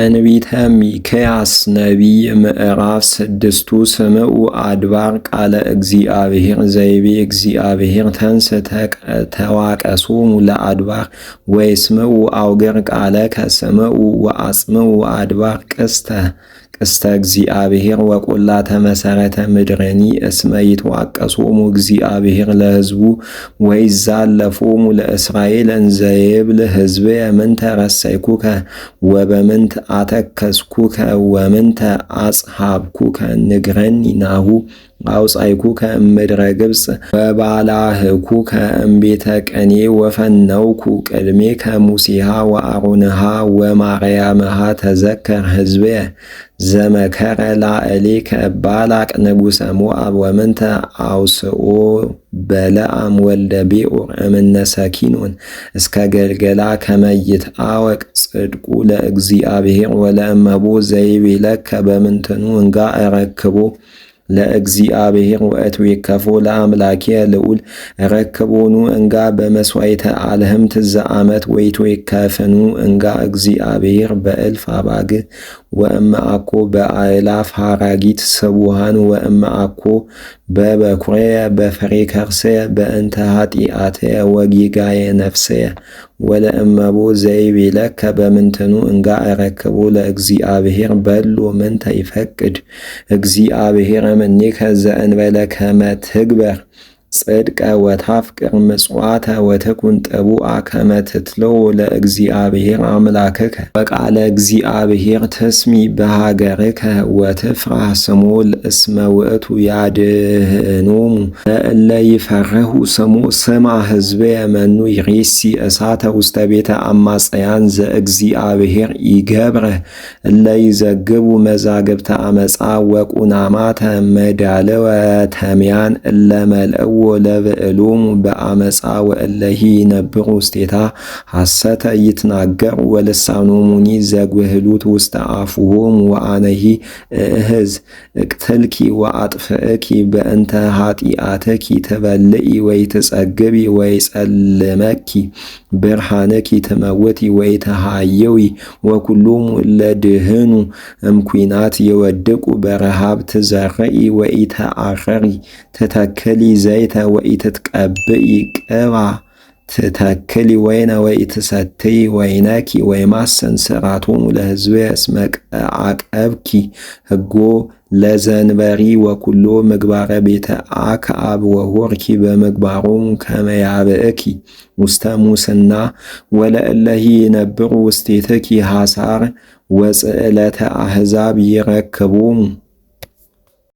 ትንቢተ ሚክያስ ነቢይ ምዕራፍ 6 ስምዑ አድባር ቃለ እግዚአብሔር ዘይቤ እግዚአብሔር ተንሥ ተዋቀሶሙ ለአድባር ወይስምዑ አውገር ቃለ ከስምዑ ወአጽምዑ አድባር ቅስተ እግዚአብሔር ወቈላተ መሠረተ ምድረኒ እስመ ይትዋቀሶሙ እግዚአብሔር ለሕዝቡ ወይዛለፎሙ ለእስራኤል እንዘ ይብል ሕዝብየ ምንተ ረሰይኩከ ወበምንት አተከስኩከ ወምንተ አጽሐብኩከ ንግረኒ ናሁ አውጻይኩከ እምድረ ግብጽ ወባላህኩከ እምቤተ ቀኔ ወፈነውኩ ቅድሜከ ሙሴሃ ወአሮንሃ ወማርያምሃ ተዘከር ሕዝብየ ዘመከረ ላዕሌከ ባላቅ ንጉሠ ሞዓብ ወምንተ አውስኦ በለዓም ወልደ ቤኦር እምነ ሰኪኖን እስከ ገልገላ ከመ ይትአወቅ ጽድቁ ለእግዚአብሔር ወለእመቦ ዘይቤለከ በምንትኑ እንጋ እረክቦ ለእግዚአብሔር ወእትዌከፎ ለአምላክየ ልዑል ረክቦኑ እንጋ በመሥዋዕተ አልህምት ዘአመት ወይትዌከፍኑ እንጋ እግዚአብሔር በእልፍ አባግዕ ወእመ አኮ በአእላፍ ሐራጊት ስቡሃን ወእመ አኮ በበኵርየ በፍሬ ከርስየ በእንተ ኃጢአትየ ወጌጋየ ነፍስየ ወለእመቦ ዘይቤለከ በምንትኑ እንጋ እረክቦ ለእግዚአብሔር በሎ ምንተ ይፈቅድ እግዚአብሔር እምኔከ ዘእንበለ ከመ ትግበር ጽድቀ ወታፍቅር ምጽዋተ ወትኩን ጥቡአ ከመ ትትለዎ ለእግዚአብሔር አምላክከ ወቃለ እግዚአብሔር ትስሚ በሃገርከ ወትፍራህ ስሞ እስመ ውእቱ ያድኅኖሙ ለእለ ይፈርሁ ስሞ ስማ ሕዝብየ መኑ ይሬሲ እሳተ ውስተ ቤተ አማጽያን ዘእግዚአብሔር ይገብረ እለ ይዘግቡ መዛግብተ አመፃ ወቁናማተ መዳለወ ተምያን እለ መልእዎ ለብዕሎሙ በአመፃ ወእለሂ ይነብሩ ውስቴታ ሐሰተ ይትናገሩ ወልሳኖሙኒ ዘግህሉት ውስተ አፉሆሙ ወአነሂ እህዝ እቅትልኪ ወአጥፍእኪ በእንተ ኃጢአትኪ ትበልዒ ወይትጸግቢ ወይጸልመኪ ብርሃንኪ ትመውቲ ወይትሃየዊ ወኩሎሙ ለድህኑ እምኩናት የወድቁ በረሃብ ትዘርዒ ወኢተአረሪ ትተክሊ ዘይተ ወኢትትቀብኢ ቅባ ትተክሊ ወይነ ወኢትሰትይ ወይነኪ ወይማሰን ስራቶሙ ለሕዝብየ እስመ አቀብኪ ሕጎ ለዘንበሪ ወኩሎ ምግባረ ቤተ አክዓብ ወሆርኪ በምግባሮሙ ከመ ያብእኪ ውስተ ሙስና ወለእለሂ ይነብሩ ውስቴትኪ ሐሳር ወጽዕለተ አሕዛብ ይረክቦሙ